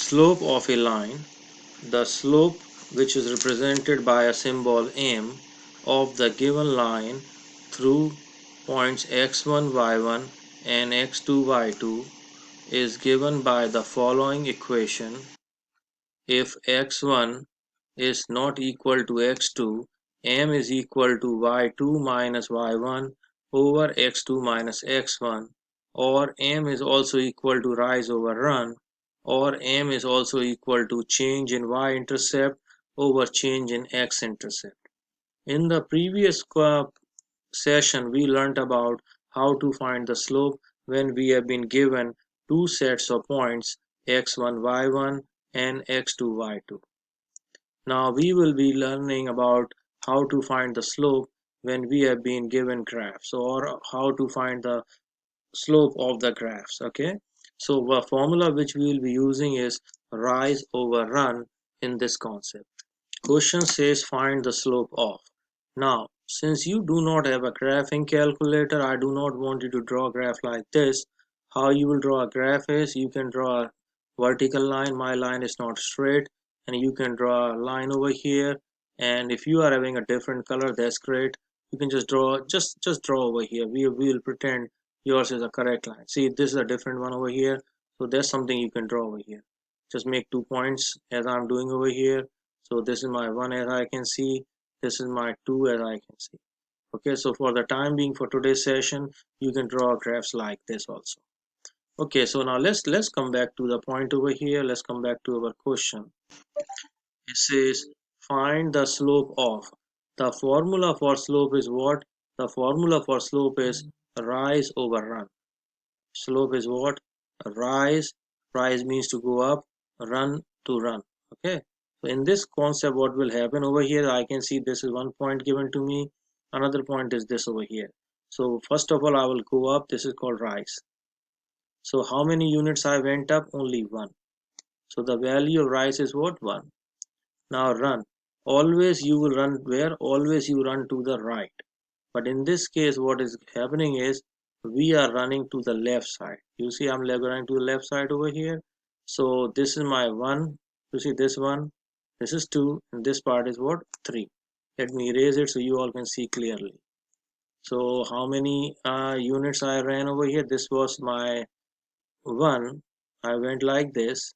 Slope of a line. The slope, which is represented by a symbol m, of the given line through points x1, y1 and x2, y2 is given by the following equation. If x1 is not equal to x2, m is equal to y2 minus y1 over x2 minus x1, or m is also equal to rise over run, or m is also equal to change in y-intercept over change in x-intercept. In the previous session, we learnt about how to find the slope when we have been given two sets of points x1, y1 and x2, y2. Now we will be learning about how to find the slope when we have been given graphs, or how to find the slope of the graphs. Okay, so the formula which we will be using is rise over run in this concept. Question says find the slope of. Now since you do not have a graphing calculator, I do not want you to draw a graph like this. How you will draw a graph is you can draw a vertical line. My line is not straight, and you can draw a line over here, and if you are having a different color, that's great. You can just draw, just draw over here. We will pretend yours is a correct line. See, this is a different one over here, so there's something you can draw over here. Just make 2 points as I'm doing over here. So this is my 1 as I can see, this is my 2 as I can see. Okay, so for the time being, for today's session, you can draw graphs like this also. Okay, so now let's come back to the point over here. Let's come back to our question. It says find the slope of. The formula for slope is what? The formula for slope is rise over run. Slope is what? Rise. Rise means to go up, run to run. Okay, so in this concept, what will happen over here, I can see this is 1 point given to me, another point is this over here. So first of all, I will go up. This is called rise. So how many units I went up? Only 1. So the value of rise is what? 1. Now run. Always you will run where? Always you run to the right. But in this case, what is happening is we are running to the left side. You see, I'm running to the left side over here. So this is my 1. You see this 1, this is 2, and this part is what? 3. Let me erase it so you all can see clearly. So how many units I ran over here? This was my 1. I went like this,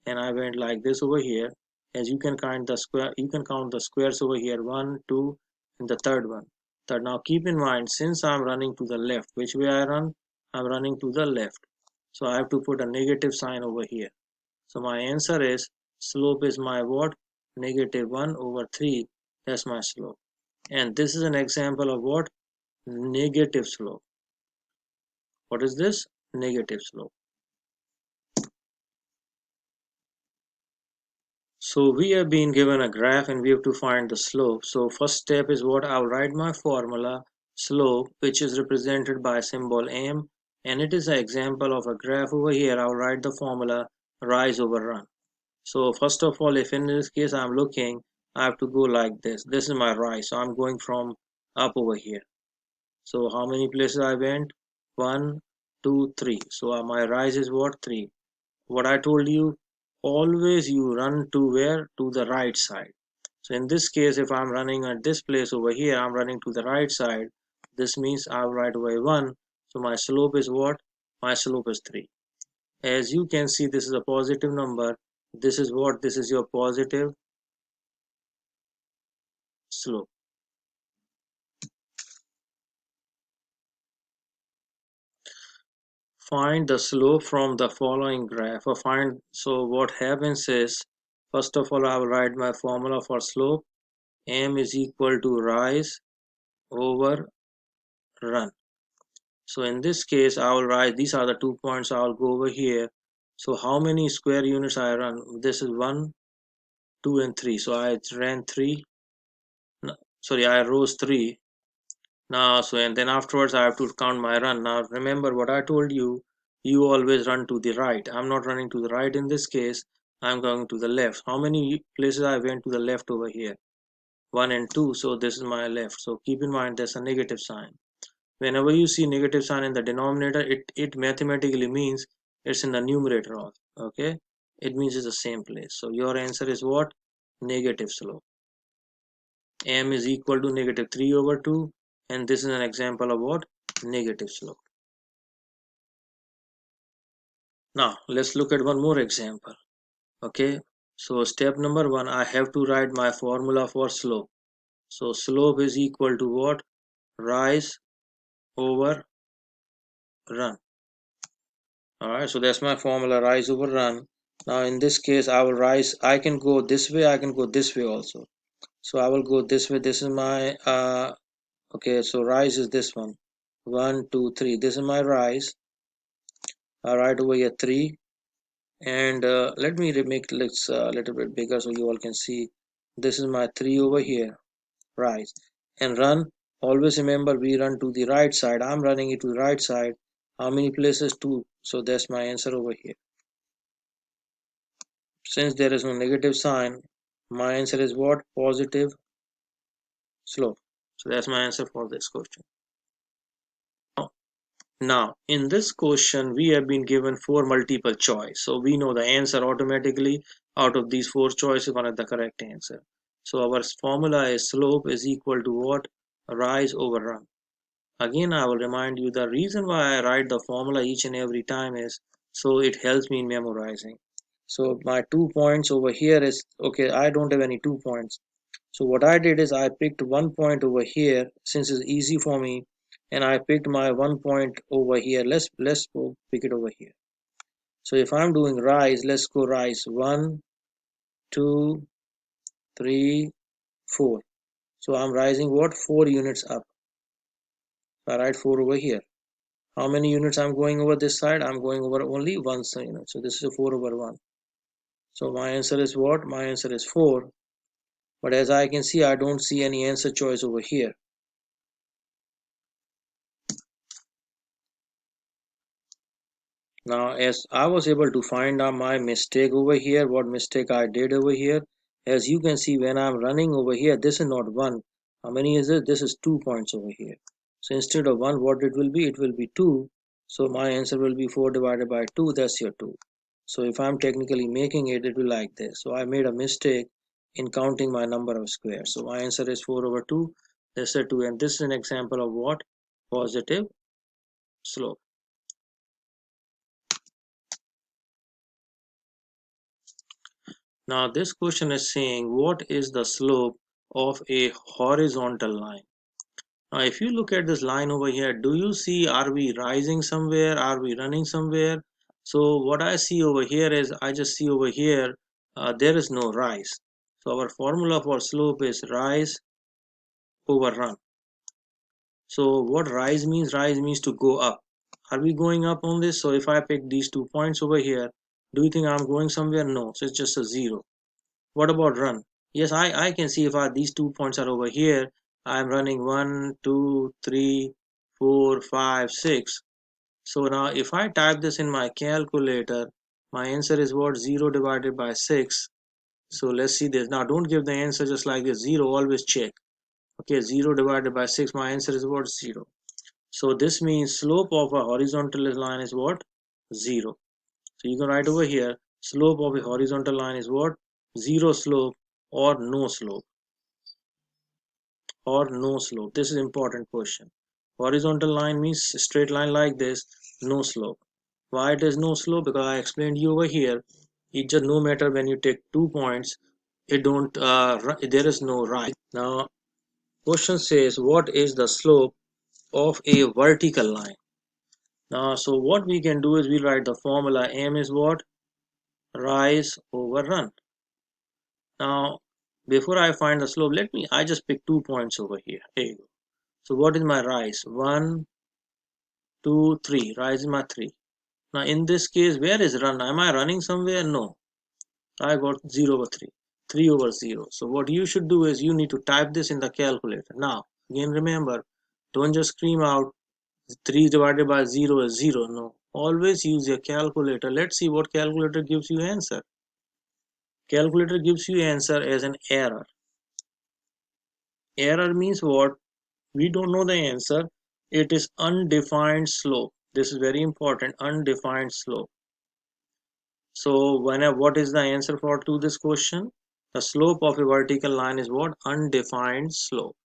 and I went like this over here. As you can count the square, you can count the squares over here, 1, 2, and the third one. Third. Now keep in mind, since I'm running to the left, which way I run? I'm running to the left. So I have to put a negative sign over here. So my answer is slope is my what? Negative 1 over 3. That's my slope. And this is an example of what? Negative slope. What is this? Negative slope. So we have been given a graph and we have to find the slope. So first step is what? I'll write my formula slope, which is represented by symbol m, and it is an example of a graph over here. I'll write the formula rise over run. So first of all, if in this case I'm looking, I have to go like this. This is my rise. So I'm going from up over here. So how many places I went? 1, 2, 3. So my rise is what? 3. What I told you, always you run to where? To the right side. So in this case, if I'm running at this place over here, I'm running to the right side. This means I'll write away 1. So my slope is what? My slope is 3. As you can see, this is a positive number. This is what? This is your positive slope. Find the slope from the following graph. So what happens is, first of all, I will write my formula for slope. M is equal to rise over run. So in this case, I will write, these are the 2 points. I will go over here. So how many square units I run? This is 1, 2, and 3. So I ran 3. No, sorry, I rose 3. Now, so and then afterwards I have to count my run. Now remember what I told you. You always run to the right. I'm not running to the right in this case. I'm going to the left. How many places I went to the left over here? 1 and 2. So this is my left. So keep in mind there's a negative sign. Whenever you see negative sign in the denominator, it mathematically means it's in the numerator also. Okay, it means it's the same place. So your answer is what? Negative slope. M is equal to negative 3 over 2, and this is an example of what? Negative slope. Now let's look at one more example. Okay, so step number 1, I have to write my formula for slope. So slope is equal to what? Rise over run. Alright, so that's my formula, rise over run. Now in this case, I will rise, I can go this way, I can go this way also. So I will go this way. This is my okay, so rise is this one. 1 2 3. This is my rise. I write over here 3, and let me make it a little bit bigger so you all can see. This is my 3 over here, rise. And run, always remember we run to the right side. I'm running it to the right side. How many places? 2. So that's my answer over here. Since there is no negative sign, my answer is what? Positive slope. So that's my answer for this question. Now, in this question, we have been given 4 multiple choice. So we know the answer automatically. Out of these 4 choices, one is the correct answer. So our formula is slope is equal to what? Rise over run. Again, I will remind you the reason why I write the formula each and every time is so it helps me in memorizing. So my 2 points over here is, okay, I don't have any 2 points. So what I did is I picked 1 point over here since it's easy for me, and I picked my 1 point over here. Let's go pick it over here. So if I'm doing rise, let's go rise 1 2 3 4. So I'm rising what? 4 units up. So I write 4 over here. How many units I'm going over this side? I'm going over only 1 unit. So this is a 4 over 1. So my answer is what? My answer is 4. But as I can see, I don't see any answer choice over here. Now, as I was able to find out my mistake over here, what mistake I did over here, as you can see when I'm running over here, this is not 1. How many is it? This is 2 points over here. So instead of 1, what it will be? It will be 2. So my answer will be 4 divided by 2. That's your 2. So if I'm technically making it, it will be like this. So I made a mistake in counting my number of squares. So my answer is 4 over 2. That's a 2. And this is an example of what? Positive slope. Now this question is saying what is the slope of a horizontal line? Now if you look at this line over here, do you see, are we rising somewhere? Are we running somewhere? So what I see over here is, I just see over here, there is no rise. So our formula for slope is rise over run. So what rise means? Rise means to go up. Are we going up on this? So if I pick these 2 points over here, do you think I'm going somewhere? No, so it's just a 0. What about run? Yes, I can see if these 2 points are over here, I'm running 1, 2, 3, 4, 5, 6. So now if I type this in my calculator, my answer is what? 0 divided by 6. So let's see this. Now don't give the answer just like this. 0, always check. Okay, 0 divided by 6, my answer is what? 0. So this means slope of a horizontal line is what? 0. So you can write over here, slope of a horizontal line is what? 0 slope or no slope. Or no slope. This is important question. Horizontal line means straight line like this, no slope. Why it is no slope? Because I explained you over here. It just no matter when you take 2 points, it don't there is no rise. Now question says what is the slope of a vertical line? Now so what we can do is we write the formula. M is what? Rise over run. Now before I find the slope, I just pick 2 points over here. Here you go. So what is my rise? 1, 2, 3. Rise is my 3. Now in this case, where is run? Am I running somewhere? No. I got 0 over 3. 3 over 0. So what you should do is you need to type this in the calculator. Now, again remember, don't just scream out 3 divided by 0 is 0. No. Always use your calculator. Let's see what calculator gives you answer. Calculator gives you answer as an error. Error means what? We don't know the answer. It is undefined slope. This is very important, undefined slope. So what is the answer for to this question? The slope of a vertical line is what? Undefined slope.